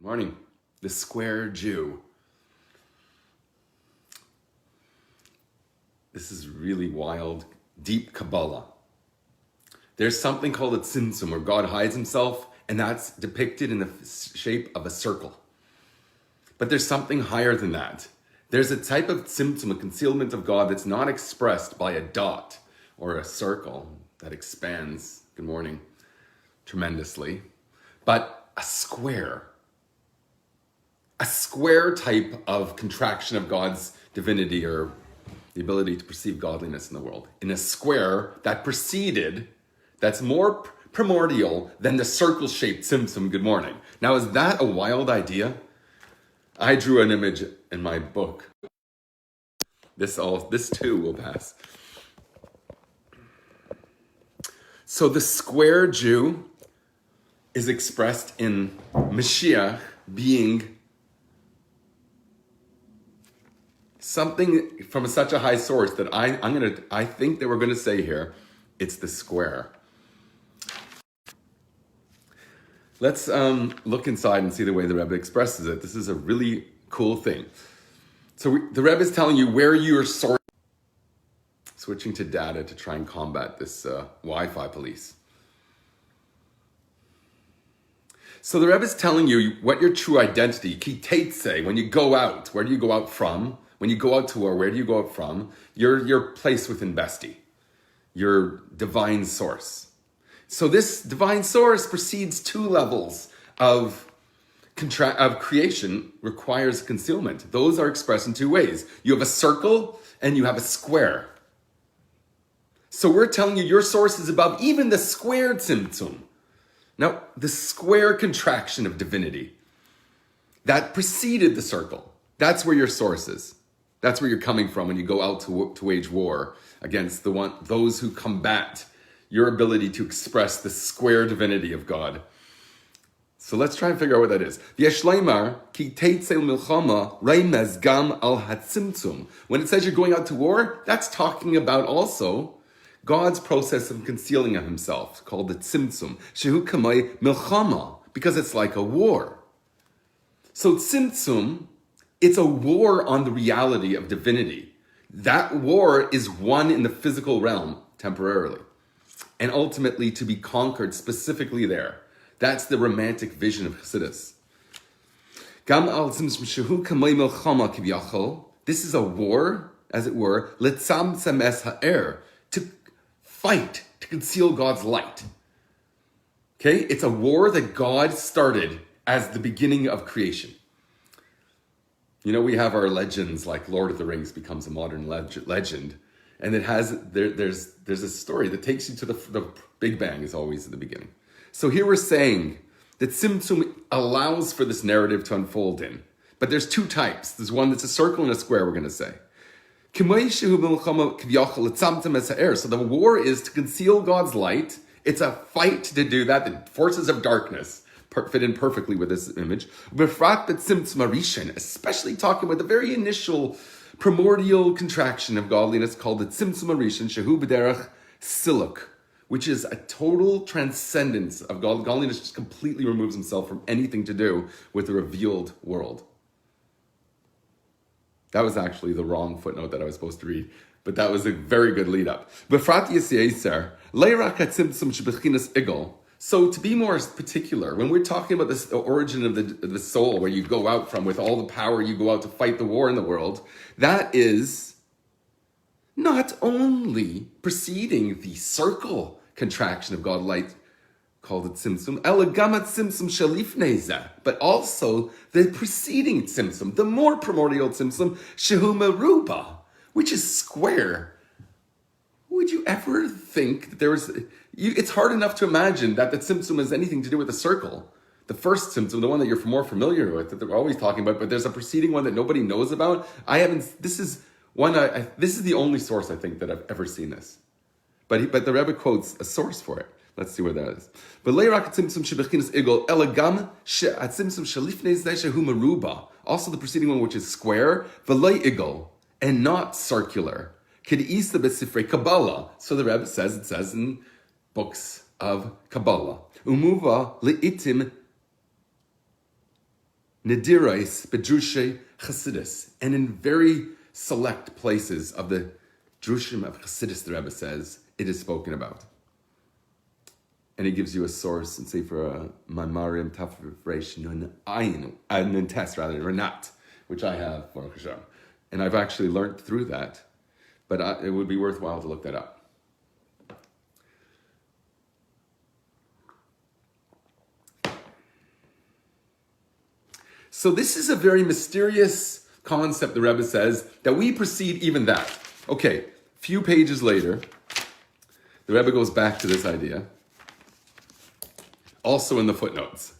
Good morning. The square Jew. This is really wild, deep Kabbalah. There's something called a tzimtzum, where God hides himself, and that's depicted in the shape of a circle. But there's something higher than that. There's a type of tzimtzum, a concealment of God, that's not expressed by a dot or a circle that expands, good morning, tremendously, but a square. A square type of contraction of God's divinity, or the ability to perceive godliness in the world. In a square that preceded, that's more primordial than the circle-shaped tzimtzum, good morning. Now, is that a wild idea? I drew an image in my book. This too will pass. So the square Jew is expressed in Moshiach being something from such a high source that I think that we're going to say here, it's the square. Let's look inside and see the way the Rebbe expresses it. This is a really cool thing. So the Rebbe is telling you where your source. Switching to data to try and combat this Wi-Fi police. So the Rebbe is telling you what your true identity, ki teitze, when you go out, where do you go out from? When you go out to war, where do you go out from? Your place within Besti, your divine source. So this divine source precedes two levels of creation, requires concealment. Those are expressed in two ways. You have a circle and you have a square. So we're telling you your source is above even the square tzimtzum. Now, the square contraction of divinity that preceded the circle, that's where your source is. That's where you're coming from when you go out to wage war against those who combat your ability to express the square divinity of God. So let's try and figure out what that is. When it says you're going out to war, that's talking about also God's process of concealing of himself, called the tzimtzum. Shehu kamay milchama, because it's like a war. So tzimtzum, it's a war on the reality of divinity. That war is won in the physical realm temporarily, and ultimately to be conquered specifically there. That's the romantic vision of Chassidus. Gam al tzimtzum shehu kamay milchama kivyachol. This is a war, as it were, letzamtzem es ha'er, to fight, to conceal God's light. Okay? It's a war that God started as the beginning of creation. You know, we have our legends, like Lord of the Rings becomes a modern legend. And it has, there's a story that takes you to the Big Bang is always at the beginning. So here we're saying that Tzimtzum allows for this narrative to unfold in. But there's two types. There's one that's a circle and a square, we're going to say. So the war is to conceal God's light. It's a fight to do that. The forces of darkness fit in perfectly with this image. Especially talking about the very initial primordial contraction of godliness called the tzimtzum arishin, shehu b'derech siluk, which is a total transcendence of God. Godliness just completely removes himself from anything to do with the revealed world. That was actually the wrong footnote that I was supposed to read, but that was a very good lead up. So to be more particular, when we're talking about the origin of the soul, where you go out from with all the power, you go out to fight the war in the world, that is not only preceding the circle contraction of God light, called it tzimtzum, elegamat tzimtzum shalifneza, but also the preceding tzimtzum, the more primordial tzimtzum, shehu meruba, which is square. Would you ever think that there was... it's hard enough to imagine that the tzimtzum has anything to do with the circle. The first tzimtzum, the one that you're more familiar with, that they're always talking about, but there's a preceding one that nobody knows about. This is the only source I think that I've ever seen this. But the Rebbe quotes a source for it. Let's see where that is. Also the preceding one, which is square, and not circular. So the Rebbe says, it says in books of Kabbalah, Umuva le'itim nedirais bedrushe Chassidus, and in very select places of the drushim of Chassidus, the Rebbe says, it is spoken about. And he gives you a source and say for Mamarim Tafresh Nun Test rather, Renat, which I have, Baruch Hashem. And I've actually learned through that, but it would be worthwhile to look that up. So this is a very mysterious concept, the Rebbe says, that we precede even that. Okay, few pages later, the Rebbe goes back to this idea, also in the footnotes.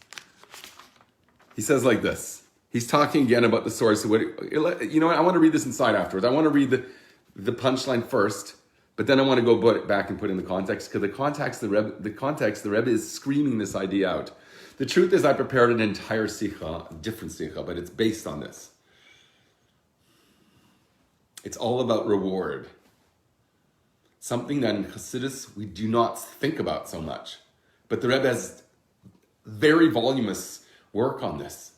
He says like this. He's talking again about the source. You know what? I want to read this inside afterwards. I want to read the punchline first, but then I want to go back and put in the context, because the Rebbe is screaming this idea out. The truth is, I prepared an entire sikha, different sikha, but it's based on this. It's all about reward. Something that in Chassidus we do not think about so much. But the Rebbe has very voluminous work on this,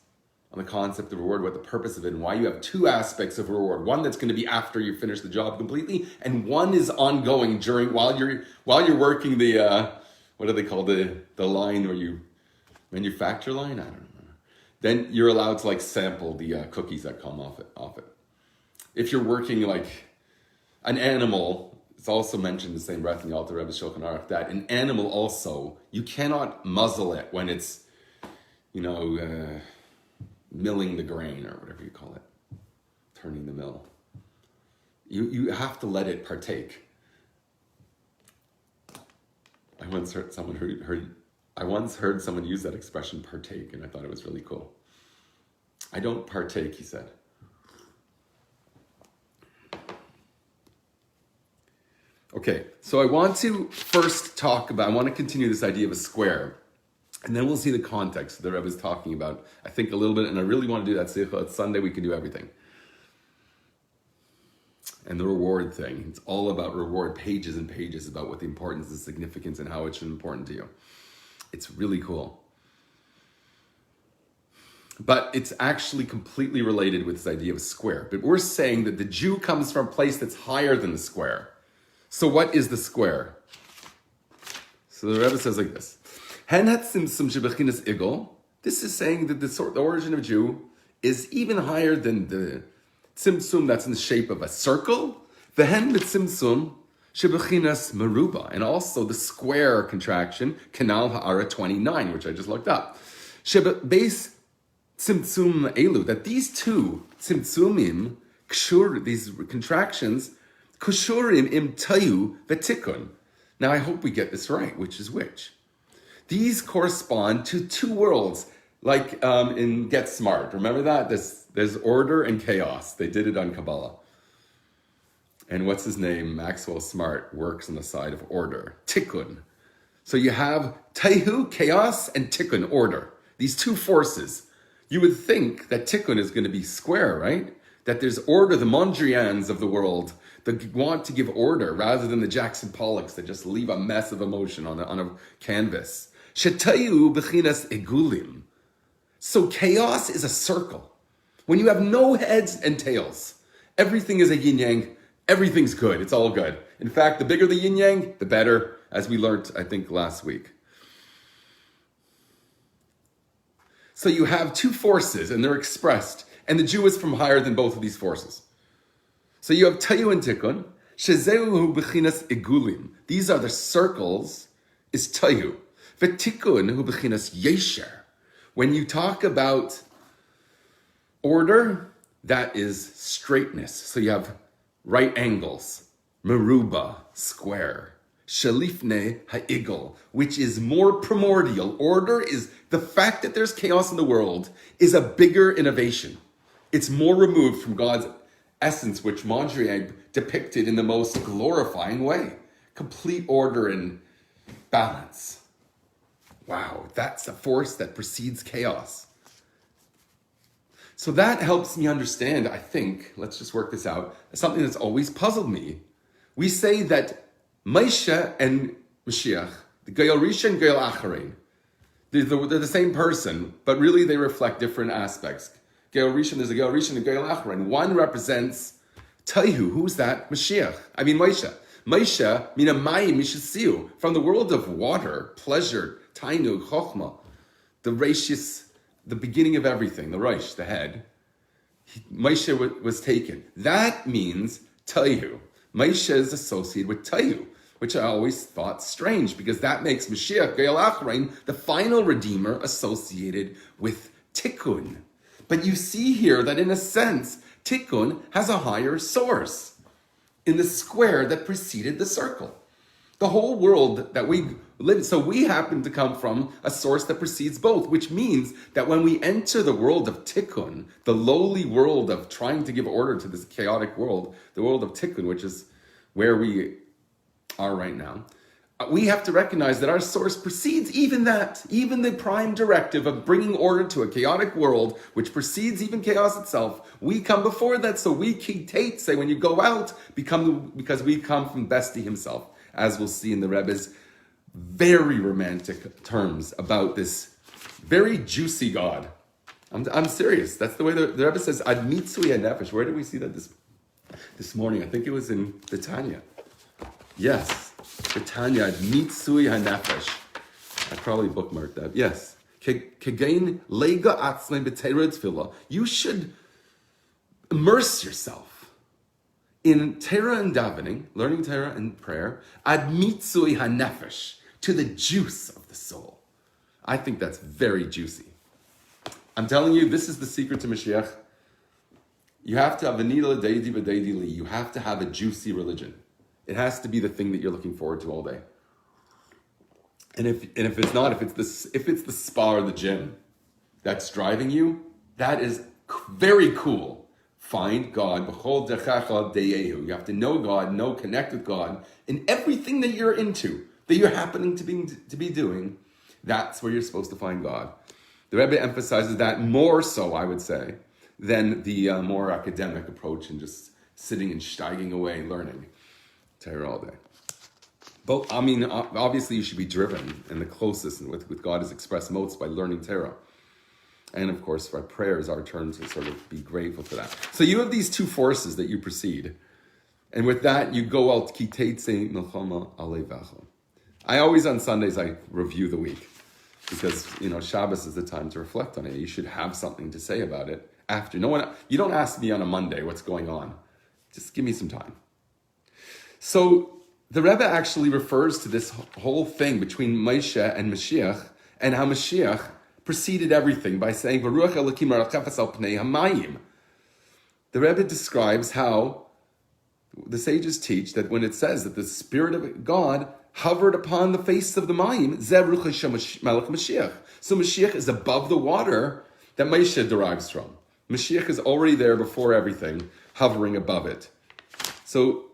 on the concept of reward, what the purpose of it, and why you have two aspects of reward. One that's going to be after you finish the job completely, and one is ongoing while you're working the what do they call the line where you manufacture line? I don't know. Then you're allowed to sample the cookies that come off it. If you're working like an animal, it's also mentioned in the same breath in the Alter Rebbe's Shulchan Aruch that an animal also, you cannot muzzle it when it's, milling the grain or whatever you call it, turning the mill. You have to let it partake. I once heard someone use that expression, partake, and I thought it was really cool. I don't partake, he said. Okay, so I want to first I want to continue this idea of a square, and then we'll see the context that Rebbe is talking about, I think a little bit, and I really want to do that sikha. It's Sunday, we can do everything. And the reward thing, it's all about reward, pages and pages about what the importance and significance and how it should be important to you. It's really cool. But it's actually completely related with this idea of a square. But we're saying that the Jew comes from a place that's higher than the square. So what is the square? So the Rebbe says like this. This is saying that the origin of Jew is even higher than the tzimtzum that's in the shape of a circle. V'hen b'tzimtzum shebechinas meruba, and also the square contraction, kanal ha'ara 29, which I just looked up. Base tzimtzum elu, that these two tzimtzumim, these contractions, kushurim im tayu v'tikun. Now I hope we get this right, which is which. These correspond to two worlds, like in Get Smart. Remember that? There's order and chaos. They did it on Kabbalah. And what's his name? Maxwell Smart works on the side of order. Tikkun. So you have Taihu, chaos, and Tikkun, order. These two forces. You would think that Tikkun is going to be square, right? That there's order, the Mondrians of the world, that want to give order, rather than the Jackson Pollocks that just leave a mess of emotion on a canvas. Shetayu bechinas egulim. So chaos is a circle. When you have no heads and tails, everything is a yin-yang, everything's good, it's all good. In fact, the bigger the yin-yang, the better, as we learned, I think, last week. So you have two forces, and they're expressed, and the Jew is from higher than both of these forces. So you have Tayu and Tikkun, Shezehu bechinas egulim. These are the circles, is Tayu. V'Tikkun hu bechinas yesher. When you talk about order, that is straightness. So you have right angles, meruba, square, shalifne ha'igel, which is more primordial. Order is the fact that there's chaos in the world is a bigger innovation. It's more removed from God's essence, which Mondrian depicted in the most glorifying way. Complete order and balance. Wow, that's a force that precedes chaos. So that helps me understand, I think, let's just work this out, something that's always puzzled me. We say that Moshe and Moshiach, the Goyal Rishon and Goyal Acharein, They're the same person, but really they reflect different aspects. Geil Rishon, there's a Geil Rishon and Geil Achron. One represents Taihu. Who's that? Moshiach. Moshe. Moshe, mina mayim mishasiu. From the world of water, pleasure, tainu, chokhmah, the rashis, the beginning of everything, the Reish, the head. Moshe was taken. That means Taihu. Moshe is associated with Taihu, which I always thought strange, because that makes Moshiach, Geil Achrein, the final Redeemer, associated with Tikkun. But you see here that in a sense, Tikkun has a higher source in the square that preceded the circle. The whole world that we live in, so we happen to come from a source that precedes both, which means that when we enter the world of Tikkun, the lowly world of trying to give order to this chaotic world, the world of Tikkun, which is where we are right now, we have to recognize that our source precedes even that, even the prime directive of bringing order to a chaotic world, which precedes even chaos itself. We come before that, so we Tate say when you go out, because we come from Besti himself, as we'll see in the Rebbe's very romantic terms about this very juicy God. I'm serious. That's the way the Rebbe says, Ad mitzui nefesh. Where did we see that this morning? I think it was in the Tanya. Yes, the Tanya, Ad mitzui hanefesh. I probably bookmarked that. Yes. Kegain lega atzmei b'teira tefillah. You should immerse yourself in Torah and davening, learning Torah and prayer, ad mitzui hanefesh, to the juice of the soul. I think that's very juicy. I'm telling you, this is the secret to Moshiach. You have to have anila deidi v'deidi li. You have to have a juicy religion. It has to be the thing that you're looking forward to all day. And if it's not, if it's the spa or the gym that's driving you, that is very cool. Find God. You have to know God, connect with God in everything that you're into, that you're happening to be doing. That's where you're supposed to find God. The Rebbe emphasizes that more so, I would say, than the more academic approach and just sitting and steiging away learning Torah all day. But obviously you should be driven, and the closest with God is expressed most by learning Torah. And of course, for our prayer is our turn to sort of be grateful for that. So you have these two forces that you precede. And with that, you go out, ki teitze milchama alevacha. I always, on Sundays, I review the week. Because, Shabbos is the time to reflect on it. You should have something to say about it after. You don't ask me on a Monday what's going on. Just give me some time. So the Rebbe actually refers to this whole thing between Moshe and Moshiach, and how Moshiach preceded everything by saying, Baruch Elokim arachafas al pnei hamayim. The Rebbe describes how the sages teach that when it says that the Spirit of God hovered upon the face of the mayim, zeh ruach melech Mashiach. So Mashiach is above the water that Moshe derives from. Mashiach is already there before everything, hovering above it. So,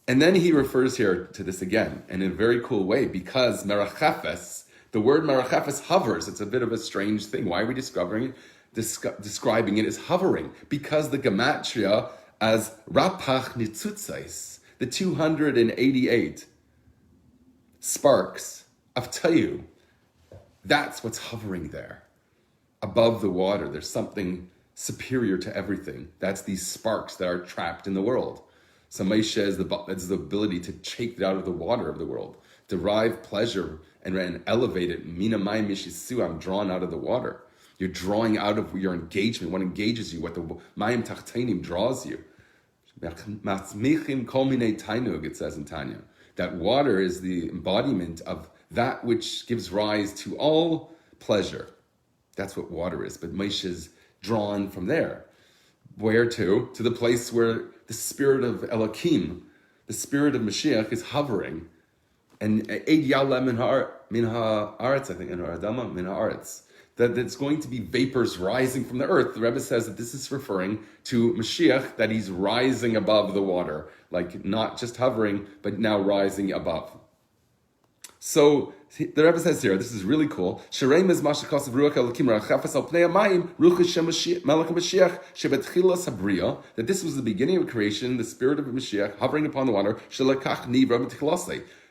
and then he refers here to this again, and in a very cool way, because merachafes, the word merachafes hovers. It's a bit of a strange thing. Why are we describing it as hovering? Because the gematria as rapach nitzutzais, the 288 sparks of tayu, that's what's hovering there. Above the water, there's something superior to everything. That's these sparks that are trapped in the world. So Moshe is the ability to take it out of the water of the world, derive pleasure and elevate it. Mina mayim mishisu, I'm drawn out of the water. You're drawing out of your engagement. What engages you, what the mayim tachtainim draws you. Matzmichim kol minei tainug, it says in Tanya. That water is the embodiment of that which gives rise to all pleasure. That's what water is. But Moshe is drawn from there. Where to? To the place where the spirit of Elokim, the spirit of Mashiach, is hovering. And Eid Yaleh min ha'aretz, I think, in Adama min ha'aretz, that it's going to be vapors rising from the earth. The Rebbe says that this is referring to Mashiach, that he's rising above the water, like not just hovering, but now rising above. So the Rebbe says here, this is really cool. That this was the beginning of creation, the spirit of Mashiach hovering upon the water.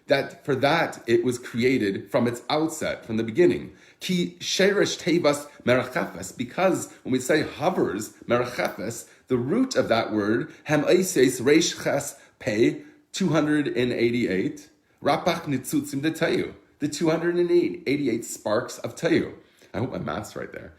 that for that it was created from its outset, from the beginning. Ki sheresh tevas merachefes, because when we say hovers, merachefes, the root of that word, hem eises reish ches pei, 288, rapach nitzutzim de tayu, the 288 sparks of tayu. I hope my math's right there.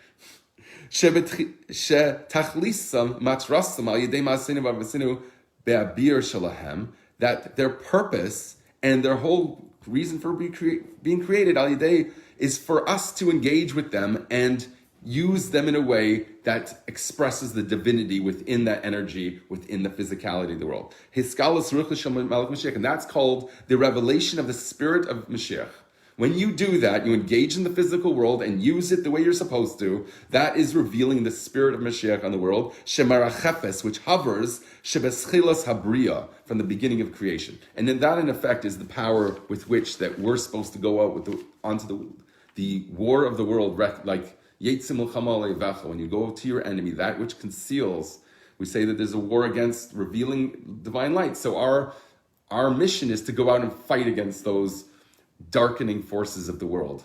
Shetachlisam matrasam al yedei ma'asinu v'avasinu be'abir shalahem, that their purpose and their whole reason for being created, al yedei, is for us to engage with them and use them in a way that expresses the divinity within that energy, within the physicality of the world. Hiskalus ruchos shel Malach Mashiach, and that's called the revelation of the spirit of Mashiach. When you do that, you engage in the physical world and use it the way you're supposed to. That is revealing the spirit of Mashiach on the world. Shemarachefes, which hovers, shebeschilas habriya, from the beginning of creation. And then that, in effect, is the power with which that we're supposed to go out with onto the war of the world, like Yetzim Milchama Leivacha, when you go to your enemy, that which conceals. We say that there's a war against revealing divine light. So our mission is to go out and fight against those darkening forces of the world.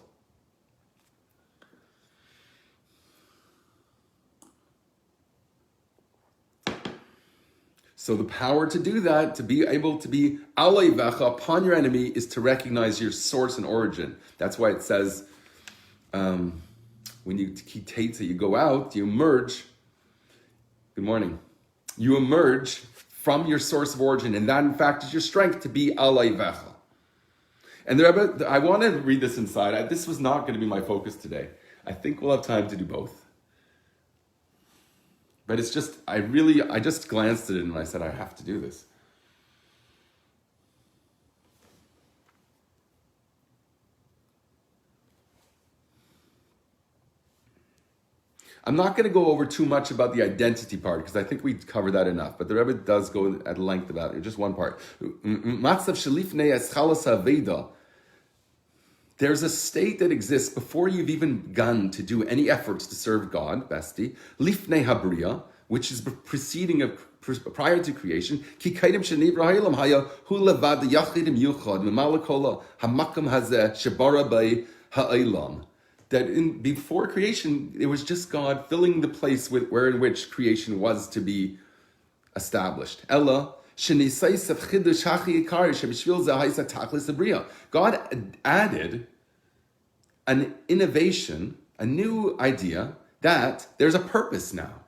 So the power to do that, to be able to be aleivacha upon your enemy, is to recognize your source and origin. That's why it says, when you kiteta, you go out, you emerge. Good morning. You emerge from your source of origin, and that in fact is your strength to be aleivacha. And the Rebbe, I want to read this inside. This was not going to be my focus today. I think we'll have time to do both. But it's just, I just glanced at it and I said, I have to do this. I'm not going to go over too much about the identity part because I think we covered that enough. But the Rebbe does go at length about it. Just one part. There's a state that exists before you've even begun to do any efforts to serve God, Besti, lifnei habriya, which is preceding prior to creation. Ki kaidim shenivra ha'olam haya hu levad yachidim yuchad memalakola hamakam hazeh shebara bei ha'olam. That before creation, it was just God filling the place in which creation was to be established. Ella. God added an innovation, a new idea, that there's a purpose now.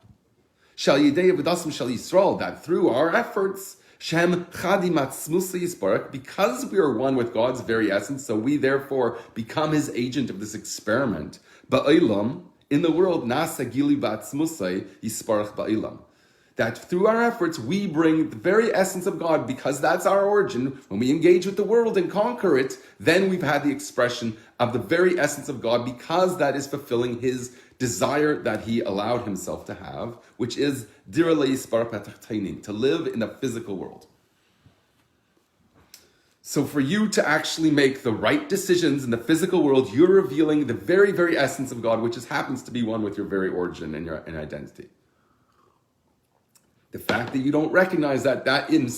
That through our efforts, because we are one with God's very essence, so we therefore become his agent of this experiment. In the world, that through our efforts, we bring the very essence of God, because that's our origin. When we engage with the world and conquer it, then we've had the expression of the very essence of God, because that is fulfilling his desire that he allowed himself to have, which is to live in the physical world. So for you to actually make the right decisions in the physical world, you're revealing the very, very essence of God, which just happens to be one with your very origin and your identity. The fact that you don't recognize that in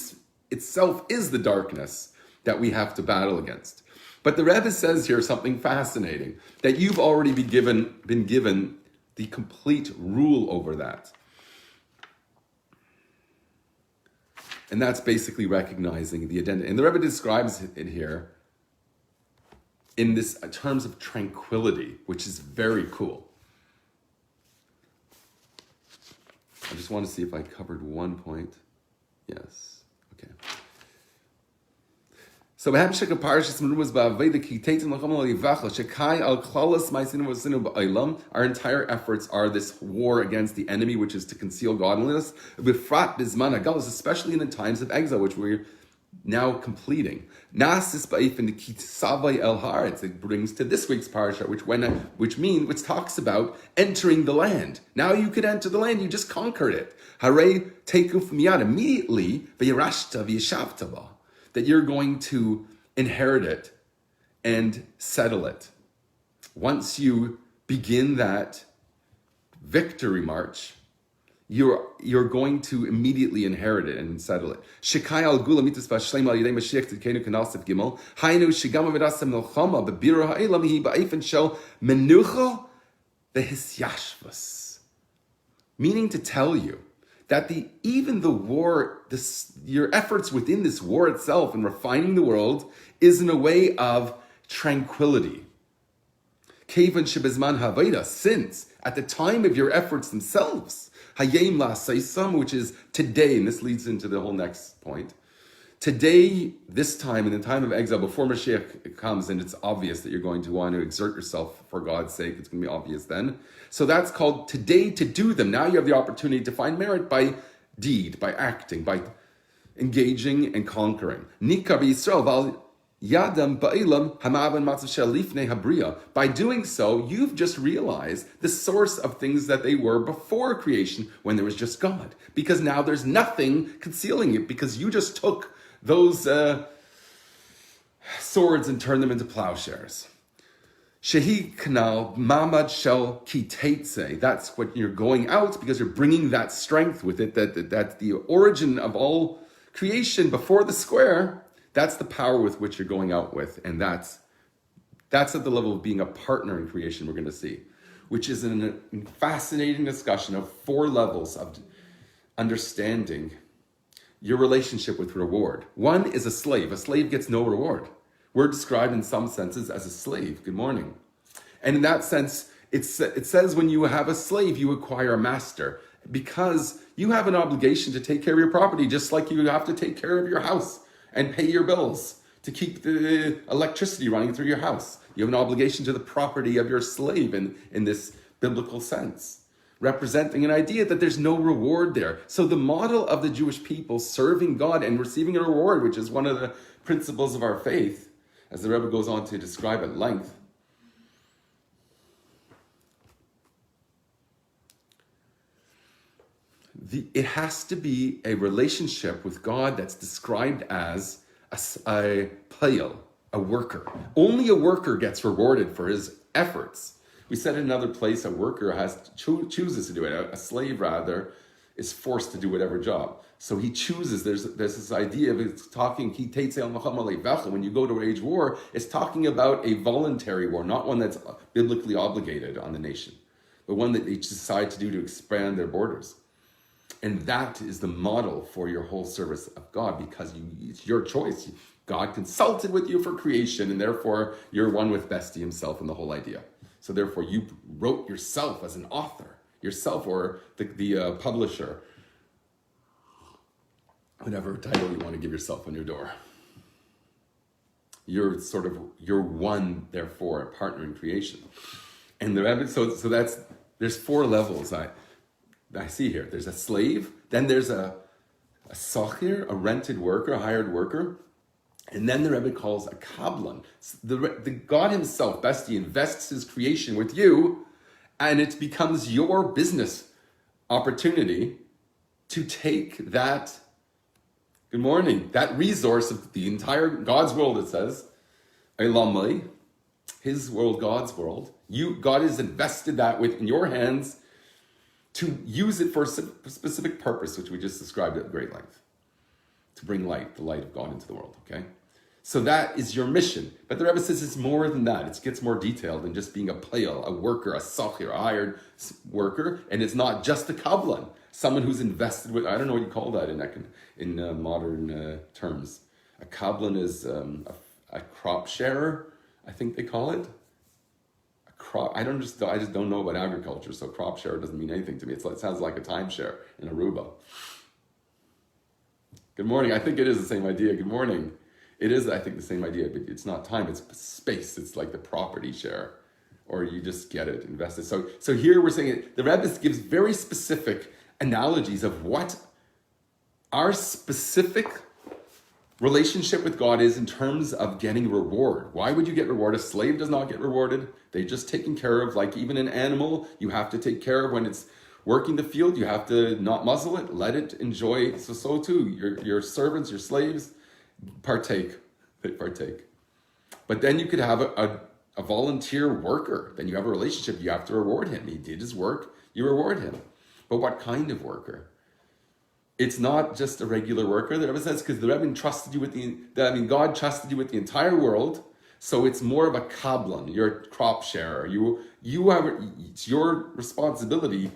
itself is the darkness that we have to battle against. But the Rebbe says here something fascinating, that you've already been given the complete rule over that. And that's basically recognizing the identity. And the Rebbe describes it here in terms of tranquility, which is very cool. I just want to see if I covered one point. Yes. Okay. So our entire efforts are this war against the enemy, which is to conceal godliness, especially in the times of exile, which we're now completing. It brings to this week's parasha, which talks about entering the land. Now you could enter the land, you just conquered it. Hare tekuf miyad, immediately, v'yirashta v'yishavta, that you're going to inherit it and settle it. Once you begin that victory march, you're going to immediately inherit it and settle it. Shekai al gula mitzvah shlema al yidei Moshiach tzidkenu kanasif gimel. Hainu shigam avidasem milchama bebiru ha'elam hi ba'efen shel menucha vehisyashvus. Meaning to tell you that even the war, your efforts within this war itself in refining the world is in a way of tranquility. Kevan shebizman haveda, since at the time of your efforts themselves, hayem la'asaisam, which is today, and this leads into the whole next point. Today, this time, in the time of exile, before Moshiach comes, and it's obvious that you're going to want to exert yourself for God's sake, it's going to be obvious then. So that's called today to do them. Now you have the opportunity to find merit by deed, by acting, by engaging and conquering. Nikar b'Yisrael val yadam ba'ilam hamavan matzav shel lifnei habriya. By doing so, you've just realized the source of things that they were before creation, when there was just God. Because now there's nothing concealing it, because you just took those swords and turned them into plowshares. Shehi kanal mamad shel kitetze. That's what you're going out, because you're bringing that strength with it. That's the origin of all creation before the square. That's the power with which you're going out with, and that's at the level of being a partner in creation. We're going to see, which is a fascinating discussion of 4 levels of understanding your relationship with reward. 1 is a slave. A slave gets no reward. We're described in some senses as a slave. Good morning. And in that sense, it says when you have a slave, you acquire a master, because you have an obligation to take care of your property, just like you have to take care of your house and pay your bills to keep the electricity running through your house. You have an obligation to the property of your slave in this biblical sense, representing an idea that there's no reward there. So the model of the Jewish people serving God and receiving a reward, which is one of the principles of our faith, as the Rabbi goes on to describe at length, it has to be a relationship with God that's described as a playel, a worker. Only a worker gets rewarded for his efforts. We said in another place, a worker chooses to do it. A slave, rather, is forced to do whatever job. So he chooses. There's this idea of it's talking, when you go to wage war, it's talking about a voluntary war, not one that's biblically obligated on the nation, but one that they decide to do to expand their borders. And that is the model for your whole service of God, because it's your choice. God consulted with you for creation, and therefore you're one with Bestie himself and the whole idea. So therefore you wrote yourself as an author, yourself or the publisher, whatever title you want to give yourself on your door. You're one, therefore, a partner in creation. And the Rabbi, so there's 4 levels I see here. There's a slave, then there's a sachir, a rented worker, a hired worker, and then the Rebbe calls a kablan. The God himself, Bestie, invests his creation with you, and it becomes your business opportunity to take that, good morning, that resource of the entire God's world, it says, Elamai, his world, God's world. God has invested that in your hands, to use it for a specific purpose, which we just described at great length. To bring light, the light of God into the world, okay? So that is your mission. But the Rebbe says it's more than that. It gets more detailed than just being a playel, a worker, a sachir, a hired worker. And it's not just a kablan, someone who's invested with, I don't know what you call that in modern terms. A kablan is a crop sharer, I think they call it. I just don't know about agriculture, so crop share doesn't mean anything to me. It sounds like a timeshare in Aruba. Good morning. I think it is the same idea. Good morning. It is, I think, the same idea, but it's not time, it's space. It's like the property share, or you just get it invested. So here we're saying it, the Rebbe gives very specific analogies of what our specific relationship with God is in terms of getting reward. Why would you get reward? A slave does not get rewarded. They're just taken care of. Like even an animal, you have to take care of when it's working the field. You have to not muzzle it, let it enjoy. So too, your servants, your slaves, partake. They partake. But then you could have a volunteer worker. Then you have a relationship. You have to reward him. He did his work. You reward him. But what kind of worker? It's not just a regular worker. The Rebbe says, because the Rebbe entrusted you with God trusted you with the entire world. So it's more of a kablan. You're a crop sharer. It's your responsibility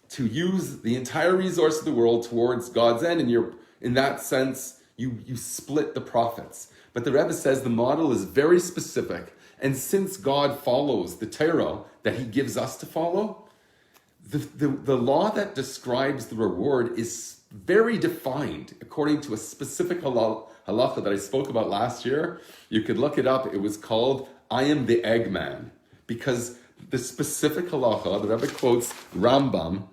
to use the entire resource of the world towards God's end. And in that sense, you split the profits. But the Rebbe says the model is very specific. And since God follows the Torah that he gives us to follow, the law that describes the reward is very defined according to a specific halacha that I spoke about last year. You could look it up. It was called, I am the eggman. Because the specific halacha, the Rebbe quotes Rambam,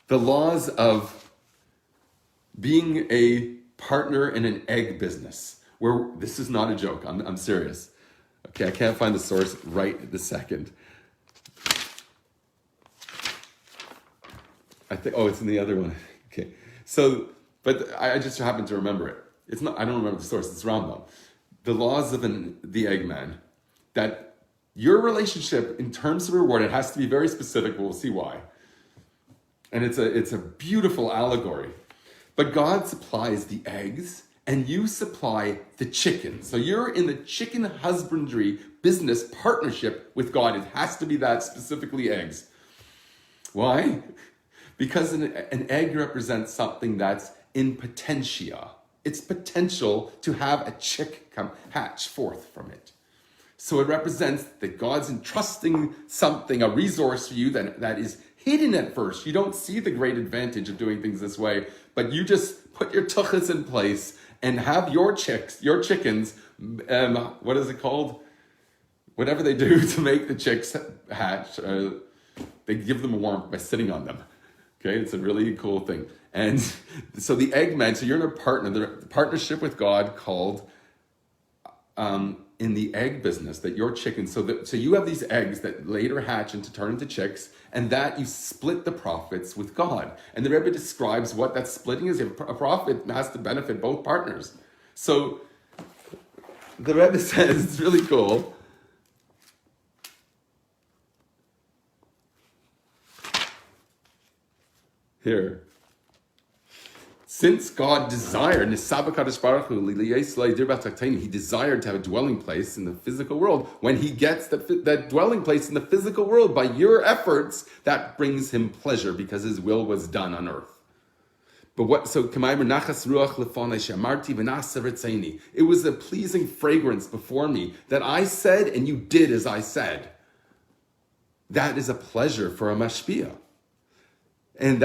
the laws of being a partner in an egg business, where this is not a joke, I'm serious. Okay, I can't find the source right this second. It's in the other one. Okay. So, but I just happen to remember it. It's not, I don't remember the source, it's Rambam. The laws of the eggman, that your relationship in terms of reward, it has to be very specific, but we'll see why. And it's a beautiful allegory. But God supplies the eggs and you supply the chicken. So you're in the chicken husbandry business partnership with God. It has to be that, specifically eggs. Why? Because an egg represents something that's in potentia. It's potential to have a chick come hatch forth from it. So it represents that God's entrusting something, a resource for you that is hidden at first. You don't see the great advantage of doing things this way, but you just put your tuchas in place and have your chickens, what is it called? Whatever they do to make the chicks hatch, they give them warmth by sitting on them. Okay, it's a really cool thing. And so the eggman, so you're in a partnership with God called in the egg business, that your chickens, so you have these eggs that later hatch and to turn into chicks, and that you split the profits with God. And the Rebbe describes what that splitting is. A profit has to benefit both partners. So the Rebbe says, it's really cool. Here. Since God desired, he desired to have a dwelling place in the physical world. When he gets that dwelling place in the physical world by your efforts, that brings him pleasure because his will was done on earth. But it was a pleasing fragrance before me that I said and you did as I said. That is a pleasure for a mashpia. And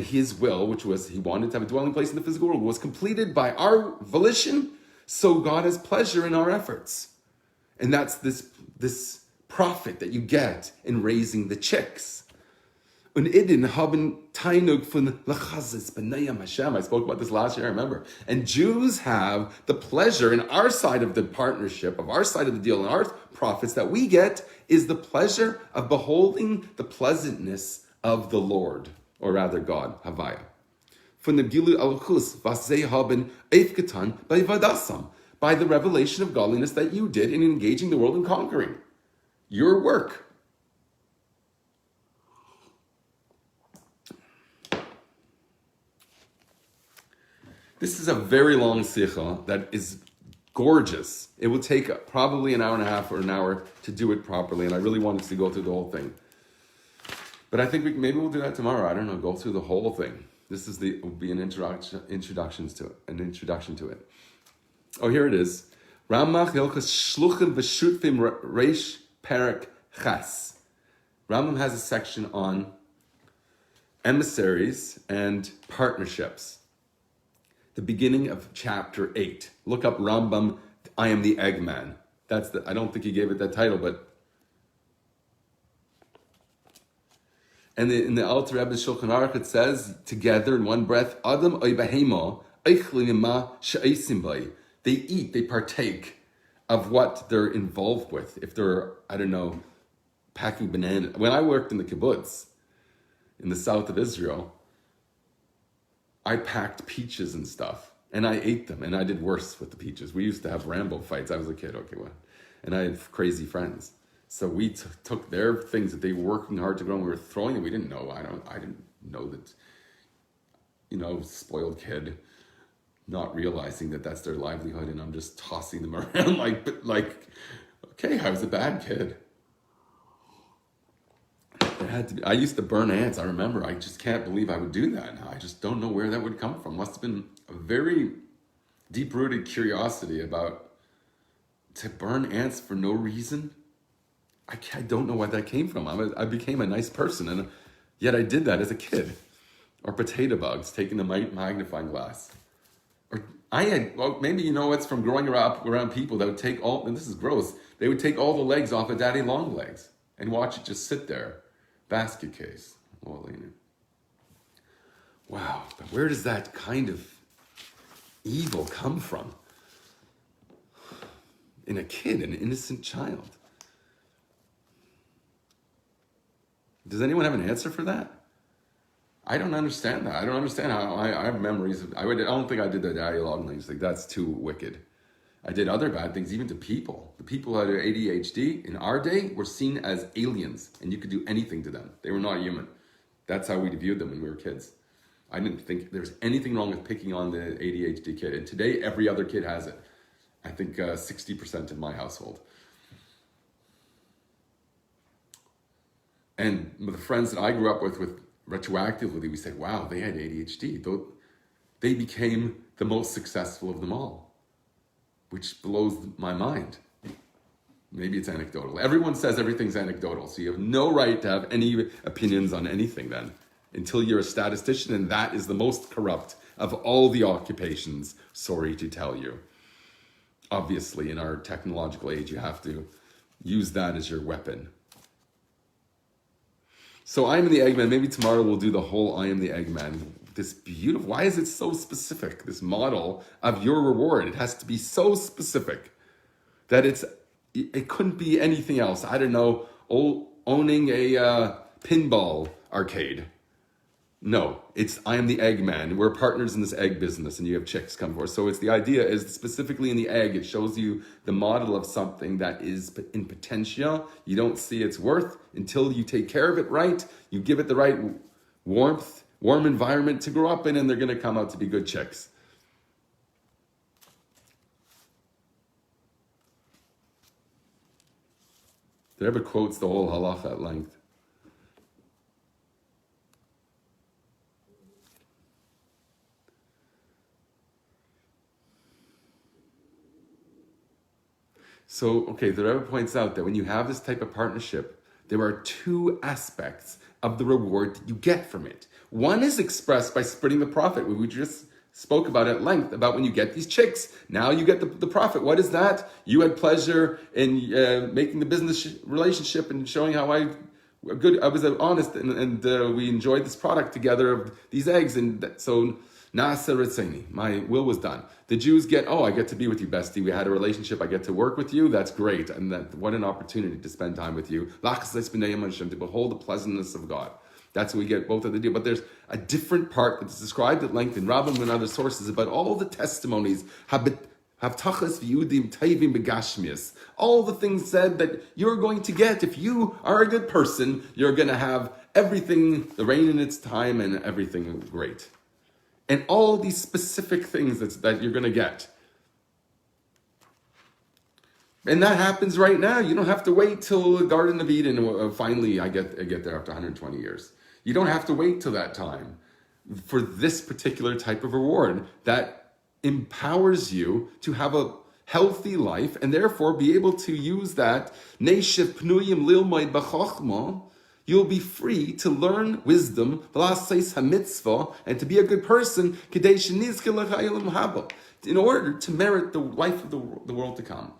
his will, which was he wanted to have a dwelling place in the physical world, was completed by our volition. So God has pleasure in our efforts. And that's this profit that you get in raising the chicks. I spoke about this last year, I remember. And Jews have the pleasure in our side of the partnership, of our side of the deal, and our profits that we get is the pleasure of beholding the pleasantness of the Lord, or rather God, Havaya. By the revelation of godliness that you did in engaging the world and conquering. Your work. This is a very long sikha that is gorgeous. It will take probably an hour and a half or an hour to do it properly, and I really wanted to go through the whole thing. But I think maybe we'll do that tomorrow. I don't know. Go through the whole thing. This will be an introduction to it. Oh, here it is. Ramach Hilchas Shluchim V'Shutvim Reish Perek Ches. Rambam has a section on emissaries and partnerships. The beginning of chapter 8. Look up Rambam. I am the eggman. I don't think he gave it that title, but. And in the Alter Rebbe's Shulchan Aruch it says, together in one breath, Adam oy behema, eichli ma she'esim bay. They eat, they partake of what they're involved with. If they're, packing bananas. When I worked in the kibbutz, in the south of Israel, I packed peaches and stuff. And I ate them, and I did worse with the peaches. We used to have Rambo fights. I was a kid, and I had crazy friends. So we took their things that they were working hard to grow and we were throwing them. We didn't know. I didn't know that, spoiled kid, not realizing that that's their livelihood, and I'm just tossing them around okay, I was a bad kid. There had to be. I used to burn ants. I remember. I just can't believe I would do that now. I just don't know where that would come from. Must have been a very deep-rooted curiosity about to burn ants for no reason. I don't know where that came from. I became a nice person, and yet I did that as a kid. Or potato bugs, taking the magnifying glass. Or maybe it's from growing up around people that would take and this is gross, they would take all the legs off of daddy long legs and watch it just sit there. Basket case. Wow, but where does that kind of evil come from? In a kid, an innocent child. Does anyone have an answer for that? I don't understand that. I don't understand how I have memories of, I don't think I did the daddy long legs. Like, that's too wicked. I did other bad things, even to people. The people who had ADHD in our day were seen as aliens, and you could do anything to them. They were not human. That's how we viewed them when we were kids. I didn't think there was anything wrong with picking on the ADHD kid. And today, every other kid has it. I think 60% in my household. And the friends that I grew up with retroactively, we said, wow, they had ADHD. They became the most successful of them all, which blows my mind. Maybe it's anecdotal. Everyone says everything's anecdotal, so you have no right to have any opinions on anything then, until you're a statistician, and that is the most corrupt of all the occupations, sorry to tell you. Obviously, in our technological age, you have to use that as your weapon. So I am the eggman. Maybe tomorrow we'll do the whole I am the eggman. This beautiful, why is it so specific? This model of your reward, it has to be so specific that it couldn't be anything else. I don't know, owning a pinball arcade. No, it's I am the eggman. We're partners in this egg business, and you have chicks come for us. So the idea is specifically in the egg, it shows you the model of something that is in potential. You don't see its worth until you take care of it right. You give it the right warm environment to grow up in, and they're going to come out to be good chicks. The Rebbe quotes the whole halacha at length. So, the Rebbe points out that when you have this type of partnership, there are two aspects of the reward that you get from it. One is expressed by splitting the profit. We just spoke about at length, about when you get these chicks. Now you get the profit. What is that? You had pleasure in making the business relationship and showing how I was honest, and we enjoyed this product together of these eggs. And so, Nasa Ritzeni, my will was done. The Jews get, I get to be with you, bestie. We had a relationship. I get to work with you. That's great. And what an opportunity to spend time with you. To behold the pleasantness of God. That's what we get both of the deal. But there's a different part that's described at length in Rabbi and other sources about all the testimonies, Havtachas v'yudim tayvim begashmias. All the things said that you're going to get. If you are a good person, you're going to have everything, the rain in its time, and everything great. And all these specific things that you're going to get. And that happens right now. You don't have to wait till the Garden of Eden. Finally, I get there after 120 years. You don't have to wait till that time for this particular type of reward that empowers you to have a healthy life and therefore be able to use that. You'll be free to learn wisdom and to be a good person in order to merit the life of the world to come,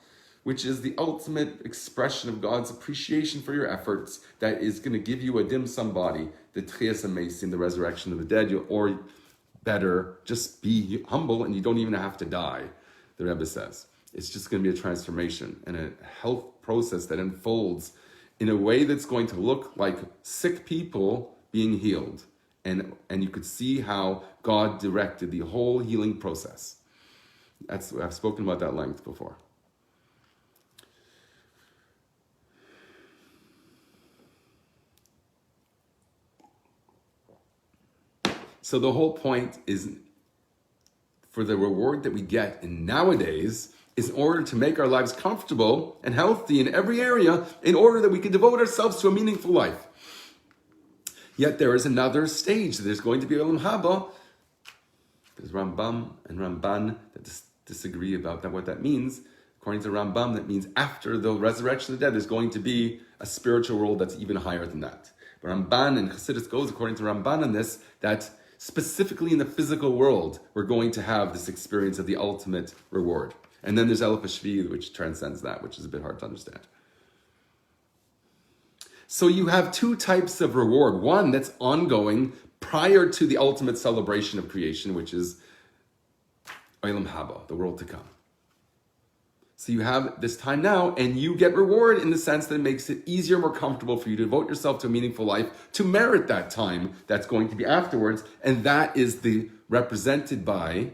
which is the ultimate expression of God's appreciation for your efforts that is going to give you a dim sum body, the tchias hamesim, the resurrection of the dead, or better, just be humble and you don't even have to die, the Rebbe says. It's just going to be a transformation and a health process that unfolds in a way that's going to look like sick people being healed. And you could see how God directed the whole healing process. I've spoken about that at length before. So the whole point is for the reward that we get in nowadays is in order to make our lives comfortable and healthy in every area in order that we can devote ourselves to a meaningful life. Yet there is another stage. There's going to be Olam Haba. There's Rambam and Ramban that disagree about that, what that means. According to Rambam, that means after the resurrection of the dead, there's going to be a spiritual world that's even higher than that. But Ramban and Chassidus goes according to Ramban on this, that specifically in the physical world, we're going to have this experience of the ultimate reward. And then there's Elef HaShvi, which transcends that, which is a bit hard to understand. So you have two types of reward. One that's ongoing prior to the ultimate celebration of creation, which is Olam Haba, the world to come. So you have this time now, and you get reward in the sense that it makes it easier, more comfortable for you to devote yourself to a meaningful life, to merit that time that's going to be afterwards. And that is represented by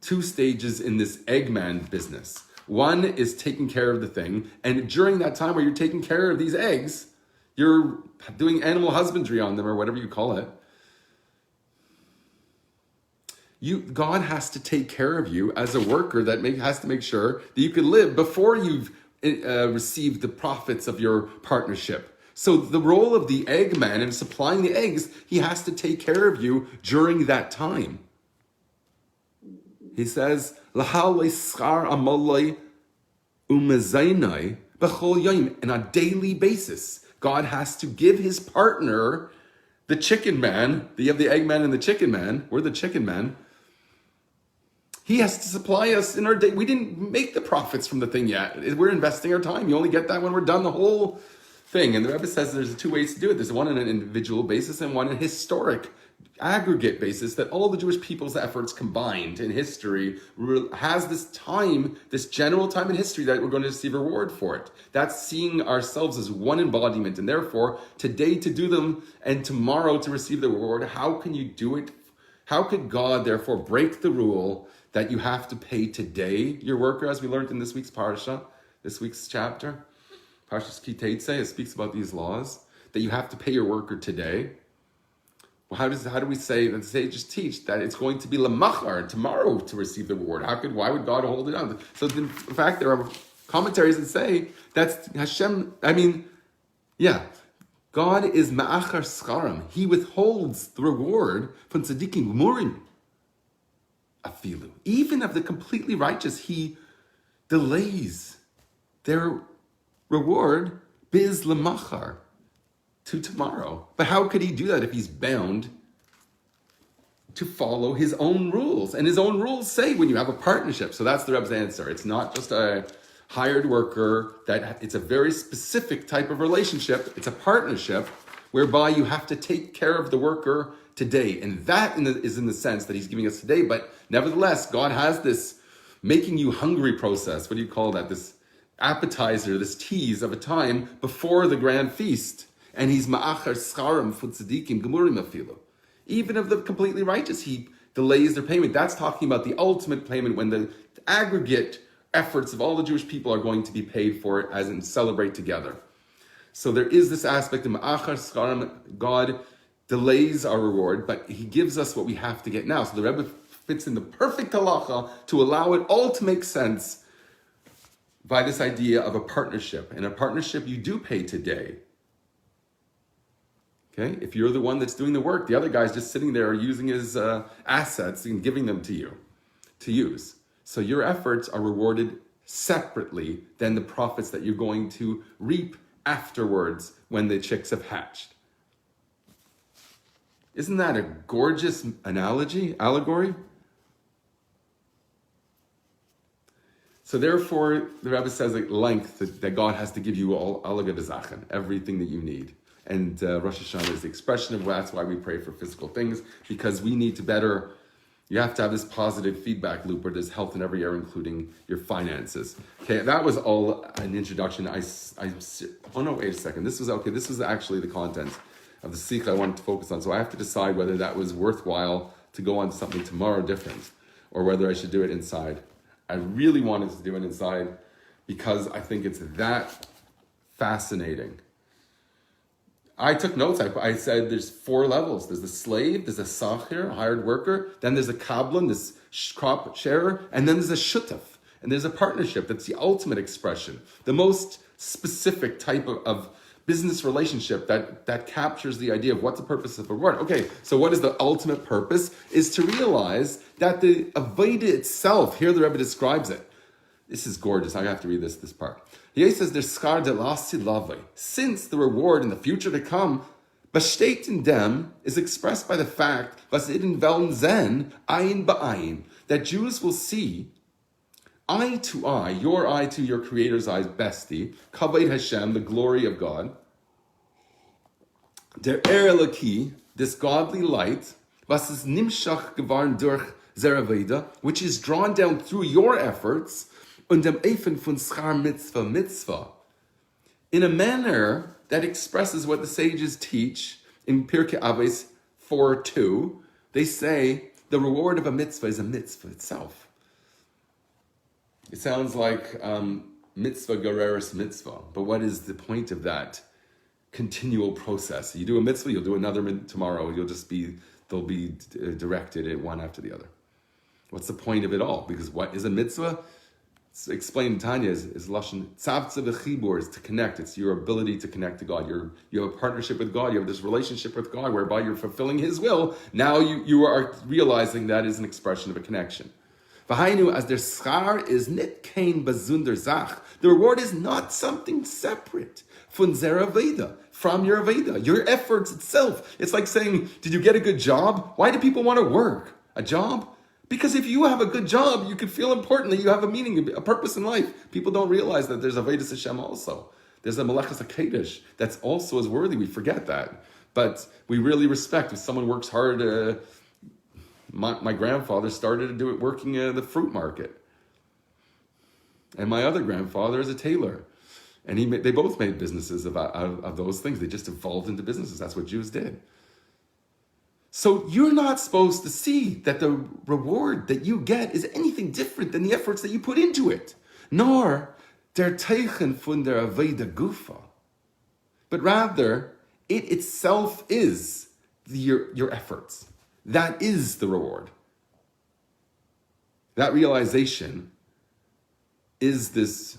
two stages in this eggman business. One is taking care of the thing, and during that time where you're taking care of these eggs, you're doing animal husbandry on them, or whatever you call it. God has to take care of you as a worker that has to make sure that you can live before you've received the profits of your partnership. So the role of the eggman in supplying the eggs, he has to take care of you during that time. He says, "Lahal schar amalai umezainai b'chol yom." On a daily basis, God has to give his partner, the chicken man. You have the eggman and the chicken man. We're the chicken man. He has to supply us in our day. We didn't make the profits from the thing yet. We're investing our time. You only get that when we're done the whole thing. And the Rebbe says there's two ways to do it. There's one on an individual basis and one on a historic, aggregate basis, that all the Jewish people's efforts combined in history has this time, this general time in history that we're going to receive reward for it. That's seeing ourselves as one embodiment. And therefore, today to do them and tomorrow to receive the reward. How can you do it? How could God, therefore, break the rule that you have to pay today your worker, as we learned in this week's parasha, this week's chapter? Parashas Ki Teitzei, it speaks about these laws, that you have to pay your worker today. Well, how do we say that the sages teach that it's going to be lamachar, tomorrow, to receive the reward? Why would God hold it on? So in fact, there are commentaries that say that's Hashem, God is ma'achar scharam. He withholds the reward from tzaddikim gmurim. Afilu. Even of the completely righteous, he delays their reward biz lemachar, to tomorrow. But how could he do that if he's bound to follow his own rules? And his own rules say when you have a partnership. So that's the Rebbe's answer. It's not just a hired worker, that it's a very specific type of relationship. It's a partnership whereby you have to take care of the worker today. And that is in the sense that he's giving us today. But nevertheless, God has this making you hungry process. What do you call that? This appetizer, this tease of a time before the grand feast. And he's ma'achar scharam for tzadikim gemurim afilu. Even of the completely righteous, he delays their payment. That's talking about the ultimate payment when the aggregate efforts of all the Jewish people are going to be paid for it as in celebrate together. So there is this aspect of ma'achar scharam. God delays our reward, but he gives us what we have to get now. So the Rebbe fits in the perfect halacha to allow it all to make sense by this idea of a partnership. And a partnership you do pay today. Okay, if you're the one that's doing the work, the other guy's just sitting there using his assets and giving them to you to use. So your efforts are rewarded separately than the profits that you're going to reap afterwards when the chicks have hatched. Isn't that a gorgeous allegory? So therefore, the Rabbi says at length that God has to give you all allegory, everything that you need. And Rosh Hashanah is the expression of that's why we pray for physical things, because we need to you have to have this positive feedback loop where there's health in every area, including your finances. Okay, that was all an introduction. Oh no, wait a second. This was actually the content of the sikha I wanted to focus on. So I have to decide whether that was worthwhile to go on to something tomorrow different, or whether I should do it inside. I really wanted to do it inside because I think it's that fascinating. I took notes. I said there's 4 levels. There's the slave, there's a sachir, a hired worker, then there's a kablan, this crop sharer, and then there's a shutaf. And there's a partnership. That's the ultimate expression, the most specific type of business relationship that captures the idea of what's the purpose of a reward. Okay, so what is the ultimate purpose? Is to realize that the avodah itself, here the Rebbe describes it. This is gorgeous. I have to read this part. He says, "There's skar de lasi lave." Since the reward in the future to come, besteht in dem, is expressed by the fact, was it in Wellen zen, ein ba'ayin, that Jews will see eye to your creator's eyes, bestie, kavod Hashem, the glory of God, der Eloki, this godly light, was is nimshach gewarn durch zeraveda, which is drawn down through your efforts, und dem Eifen von schar mitzvah, in a manner that expresses what the sages teach in Pirkei Avos 4:2. They say the reward of a mitzvah is a mitzvah itself. It sounds like mitzvah gereris mitzvah, but what is the point of that continual process? You do a mitzvah, you'll do another tomorrow. They'll be directed one after the other. What's the point of it all? Because what is a mitzvah? It's explained in Tanya is lashon tzavtza v'chibur, is to connect. It's your ability to connect to God. You have a partnership with God. You have this relationship with God whereby you're fulfilling His will. Now you are realizing that is an expression of a connection. V'hainu, as their schar is nit kein bazunder zach. The reward is not something separate from zeraveda, from your aveda, your efforts itself. It's like saying, did you get a good job? Why do people want to work? A job? Because if you have a good job, you can feel important, that you have a meaning, a purpose in life. People don't realize that there's Avodas Hashem also. There's a Melechus HaKadosh that's also as worthy. We forget that. But we really respect if someone works hard. My grandfather started to do it working at the fruit market. And my other grandfather is a tailor. And they both made businesses of those things. They just evolved into businesses. That's what Jews did. So you're not supposed to see that the reward that you get is anything different than the efforts that you put into it. Nor der Teichen von der Aveda Gufa. But rather, it itself is your efforts. That is the reward. That realization is this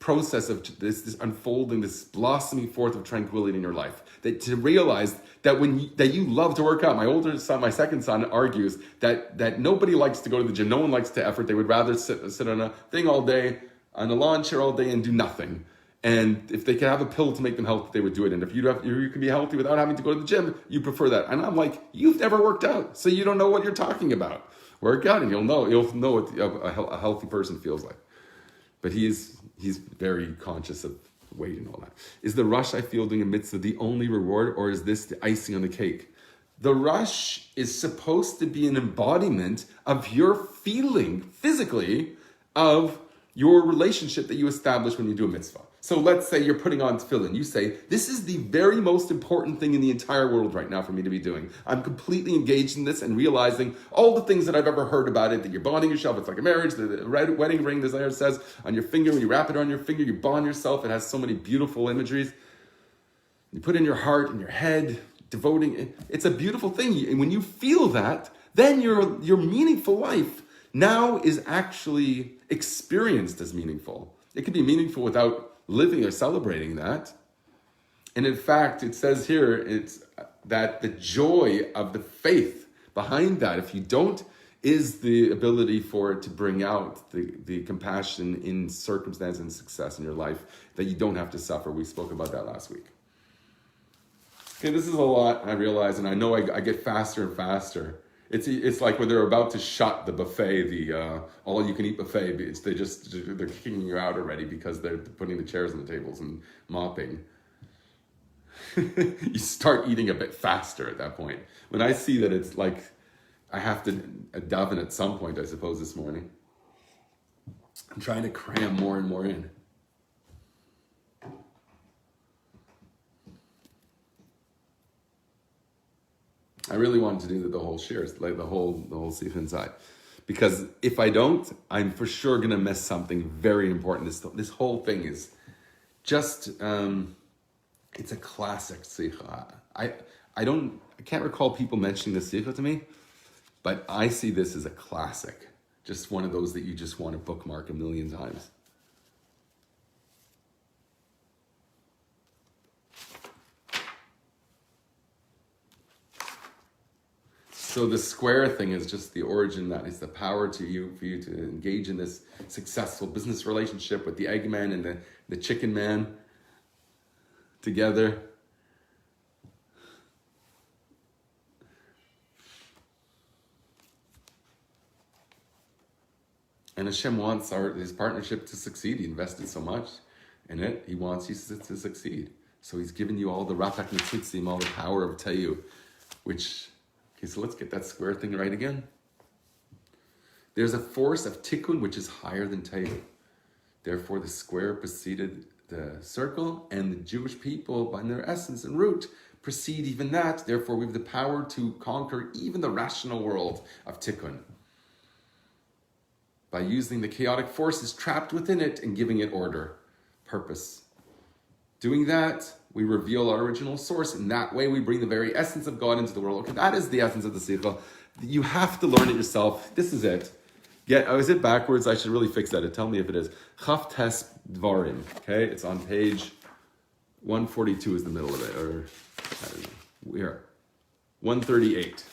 process of this unfolding, this blossoming forth of tranquility in your life. That to realize that that you love to work out. My second son argues that nobody likes to go to the gym. No one likes to effort. They would rather sit on a thing all day, on a lawn chair all day and do nothing. And if they could have a pill to make them healthy, they would do it. And if you can be healthy without having to go to the gym, you prefer that. And I'm like, you've never worked out, so you don't know what you're talking about. Work out and you'll know what a healthy person feels like. But he's very conscious of weight and all that. Is the rush I feel doing a mitzvah the only reward, or is this the icing on the cake? The rush is supposed to be an embodiment of your feeling physically of your relationship that you establish when you do a mitzvah. So let's say you're putting on tefillin. You say, this is the very most important thing in the entire world right now for me to be doing. I'm completely engaged in this and realizing all the things that I've ever heard about it, that you're bonding yourself. It's like a marriage, the red wedding ring, the Zohar says, on your finger. When you wrap it on your finger, you bond yourself. It has so many beautiful imageries. You put in your heart and your head, devoting it. It's a beautiful thing. And when you feel that, then your meaningful life now is actually experienced as meaningful. It can be meaningful without living or celebrating that. And in fact, it says here, it's that the joy of the faith behind that, if you don't, is the ability for it to bring out the compassion in circumstance and success in your life, that you don't have to suffer. We spoke about that last week. Okay, this is a lot, I realize, and I know I get faster and faster. It's like when they're about to shut the buffet, the all-you-can-eat buffet. They're kicking you out already because they're putting the chairs on the tables and mopping. You start eating a bit faster at that point. When I see that it's like I have to daven at some point, I suppose, this morning, I'm trying to cram more and more in. I really wanted to do the whole shirs, like the whole sikh inside. Because if I don't, I'm for sure going to miss something very important. This whole thing is just, It's a classic sikha. I can't recall people mentioning the sikha to me, but I see this as a classic. Just one of those that you just want to bookmark a million times. So the square thing is just the origin, that is the power for you to engage in this successful business relationship with the eggman and the chicken man together. And Hashem wants his partnership to succeed. He invested so much in it. He wants you to succeed. So he's given you all the rapak netzitzim, all the power of tayu, which... Okay, so let's get that square thing right again. There's a force of tikkun which is higher than tayu. Therefore, the square preceded the circle, and the Jewish people, by their essence and root, precede even that. Therefore, we have the power to conquer even the rational world of tikkun by using the chaotic forces trapped within it and giving it order, purpose. Doing that, we reveal our original source. In that way, we bring the very essence of God into the world. Okay, that is the essence of the sikha. You have to learn it yourself. This is it. Is it backwards? I should really fix that. Tell me if it is. Chaf tes dvarim. Okay, it's on page 142 is the middle of it. Or, I don't know. Where? 138.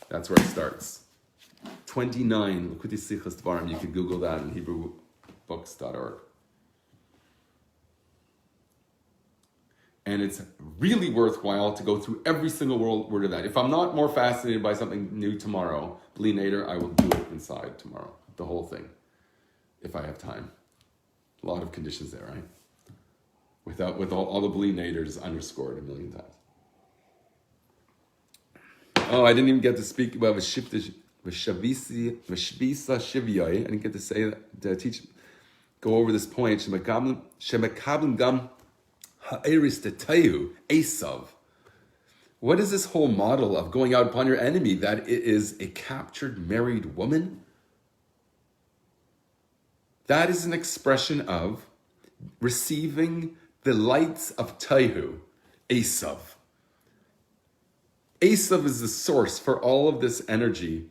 That's where it starts. 29. L'kuti sichas dvarim. You can Google that in HebrewBooks.org. And it's really worthwhile to go through every single word of that. If I'm not more fascinated by something new tomorrow, Bli Nader, I will do it inside tomorrow. The whole thing. If I have time. A lot of conditions there, right? With all the Bli Naders underscored a million times. Oh, I didn't even get to speak about V'shavisa Shiviyai. I didn't get to say that, to go over this point. Shemekablim Gam Ha'eris Tetayu, Esav. What is this whole model of going out upon your enemy, that it is a captured married woman? That is an expression of receiving the lights of Taihu, Esav. Esav is the source for all of this energy.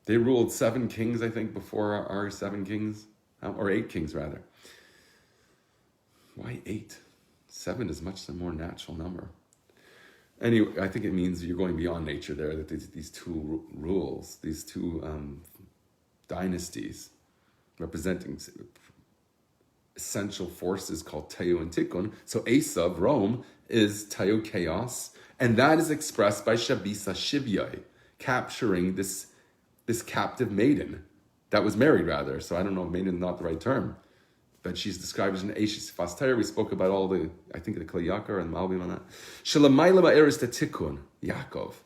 They ruled 7 kings, I think, before our 7 kings, or 8 kings rather. Why 8? 7 is much the more natural number. Anyway, I think it means you're going beyond nature there, that these two rules, these two dynasties representing essential forces called Tayu and Tikkun. So Esav, Rome, is Tayu, chaos, and that is expressed by Shabisa Shivyai, capturing this captive maiden that was married rather. So I don't know, maiden is not the right term. But she's described as an Eishis Fastayer. We spoke about all the Kli Yakar and Malbim on that. Shalamayla Ma'eris the Tikkun, Yaakov.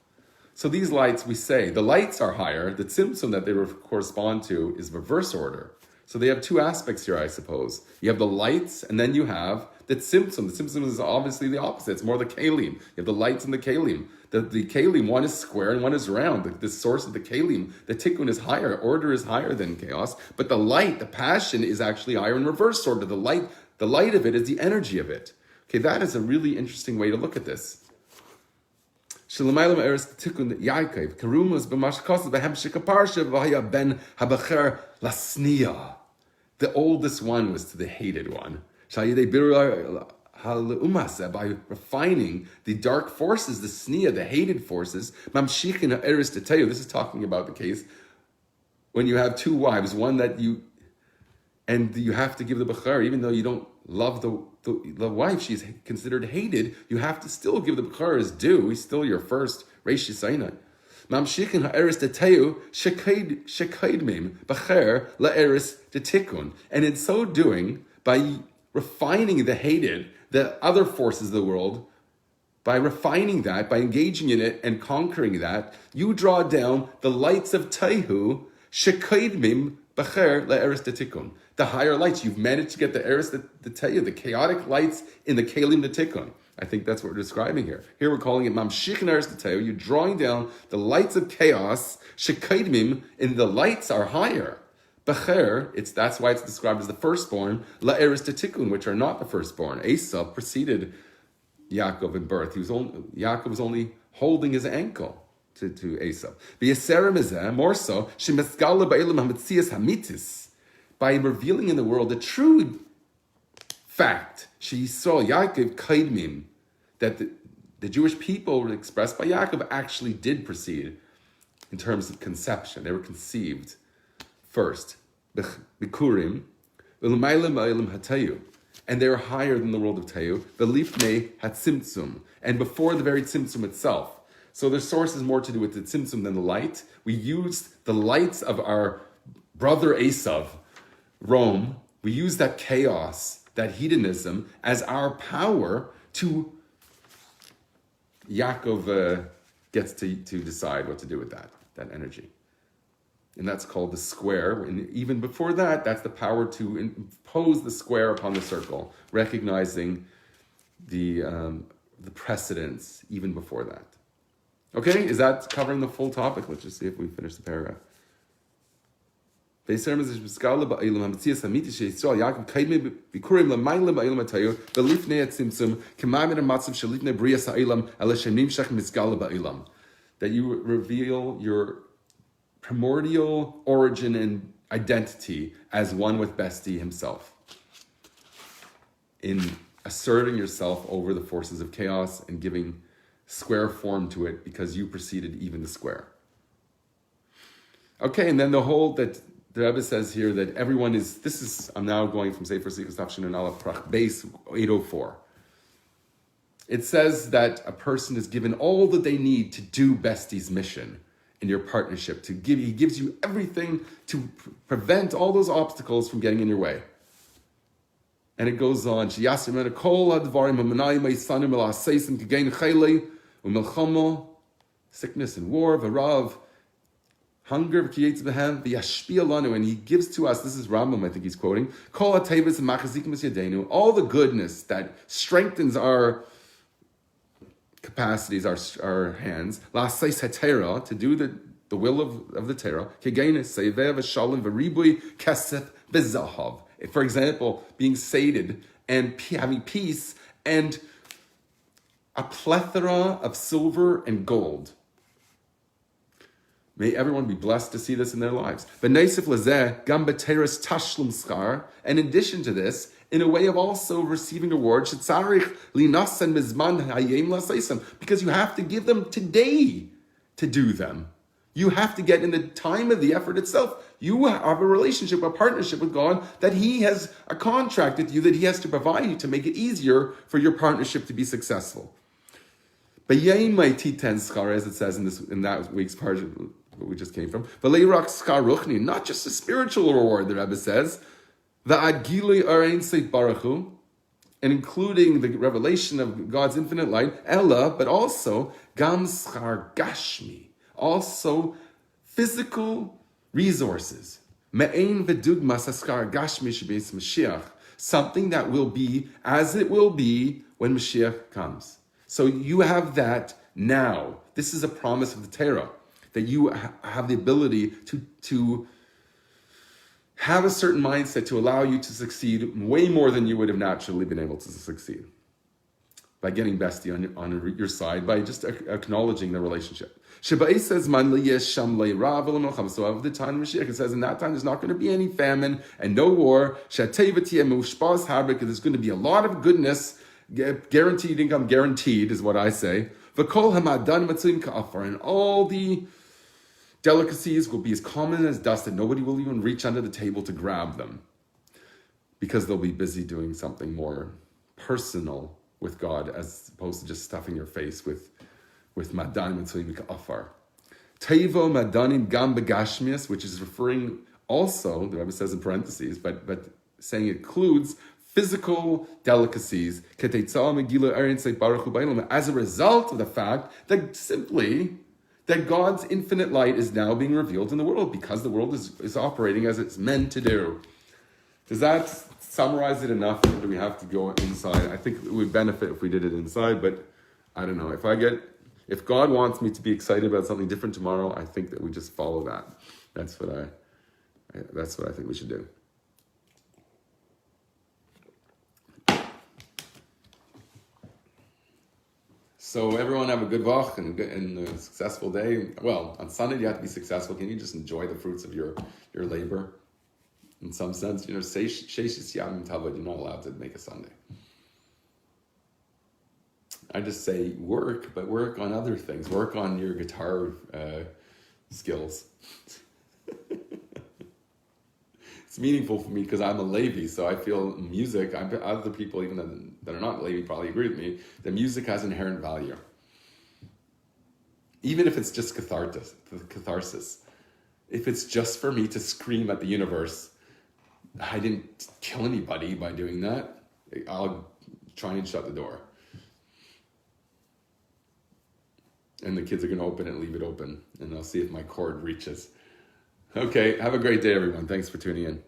So these lights, we say, the lights are higher. The tzimtzum that they correspond to is reverse order. So they have 2 aspects here, I suppose. You have the lights, and then you have the tzimtzum. The tzimtzum is obviously the opposite. It's more the kalim. You have the lights and the kalim. The kalim, one is square and one is round. The source of the kalim, the tikkun is higher. Order is higher than chaos. But the light, the passion, is actually higher in reverse order. The light of it is the energy of it. Okay, that is a really interesting way to look at this. The oldest one was to the hated one. By refining the dark forces, the sneah, the hated forces, this is talking about the case when you have 2 wives, one that you have to give the bechar, even though you don't love the wife, she's considered hated, you have to still give the bechar as due. He's still your first reish yisayna. Mamshikin ha'eris deteu shekaidmim b'cher la'eris detikun. And in so doing, by refining the hated, the other forces of the world, by refining that, by engaging in it and conquering that, you draw down the lights of Taihu shekaidmim b'cher la'eris detikun. The higher lights, you've managed to get the eris the Taihu, the chaotic lights in the kalim detikun. I think that's what we're describing here. Here we're calling it Mamshichin Eres T'Teu. You're drawing down the lights of chaos. Shekaidmim, and the lights are higher. Becher, that's why it's described as the firstborn. La Eres T'Tikun, which are not the firstborn. Esav preceded Yaakov in birth. Yaakov was only holding his ankle to Esav. V'yaserem izeh, more so, shemeskala ba'elam hametzias hamitis, by revealing in the world the true fact, she saw Yaakov kaidmim, that the Jewish people expressed by Yaakov actually did proceed in terms of conception. They were conceived first. Bikurim, v'l'maylam ba'elam hatayu, and they are higher than the world of Tayu, the lifnei hatzimtzum, and before the very tzimtzum itself. So their source is more to do with the tzimtzum than the light. We use the lights of our brother Esav, Rome. We use that chaos, that hedonism, as our power to... Yaakov gets to decide what to do with that energy. And that's called the square. And even before that, that's the power to impose the square upon the circle, recognizing the precedence even before that. Okay, is that covering the full topic? Let's just see if we finish the paragraph. That you reveal your primordial origin and identity as one with Besti himself, in asserting yourself over the forces of chaos and giving square form to it because you preceded even the square. Okay, and then the Rebbe says here that everyone is, I'm now going from Sefer Sikas Tafshin and Aleph Prach, base 804. It says that a person is given all that they need to do Besti's mission in your partnership. He gives you everything to prevent all those obstacles from getting in your way. And it goes on, sickness and war, v'rav, hunger, and he gives to us, this is Rambam, I think he's quoting, all the goodness that strengthens our capacities, our hands, to do the will of the Torah. For example, being sated and having peace and a plethora of silver and gold. May everyone be blessed to see this in their lives. And in addition to this, in a way of also receiving reward, because you have to give them today to do them. You have to get in the time of the effort itself. You have a relationship, a partnership with God that He has a contract with you that He has to provide you to make it easier for your partnership to be successful. As it says in that week's part what we just came from, not just a spiritual reward, the Rebbe says, and including the revelation of God's infinite light, Ella, but also gam schar gashmi, also physical resources. Me'ein v'dugmas haskar gashmi shebeis Moshiach, something that will be as it will be when Moshiach comes. So you have that now. This is a promise of the Torah, that you have the ability to have a certain mindset to allow you to succeed way more than you would have naturally been able to succeed by getting Besti on your side, by just acknowledging the relationship. Sheba says, so of the time of Moshiach, it says in that time there's not going to be any famine and no war. There's going to be a lot of goodness, guaranteed income, guaranteed is what I say. And all the delicacies will be as common as dust, and nobody will even reach under the table to grab them, because they'll be busy doing something more personal with God, as opposed to just stuffing your face with madanim and tzilim ka'afar. Tevo madanim gam begashmias, which is referring also, the Rabbi says in parentheses, but saying it includes physical delicacies, as a result of the fact that God's infinite light is now being revealed in the world, because the world is operating as it's meant to do. Does that summarize it enough, or do we have to go inside? I think it would benefit if we did it inside, but I don't know. If God wants me to be excited about something different tomorrow, I think that we just follow that. That's what I think we should do. So everyone have a good vach and a successful day. Well, on Sunday you have to be successful. Can you just enjoy the fruits of your labor? In some sense, say Sheishis Yamim Tavad, you're not allowed to make a Sunday. I just say work, but work on other things. Work on your guitar skills. It's meaningful for me because I'm a Levi, so I feel music, other people even that are not Levi probably agree with me, that music has inherent value. Even if it's just catharsis. If it's just for me to scream at the universe, I didn't kill anybody by doing that, I'll try and shut the door. And the kids are going to open it and leave it open. And I'll see if my cord reaches. Okay, have a great day, everyone. Thanks for tuning in.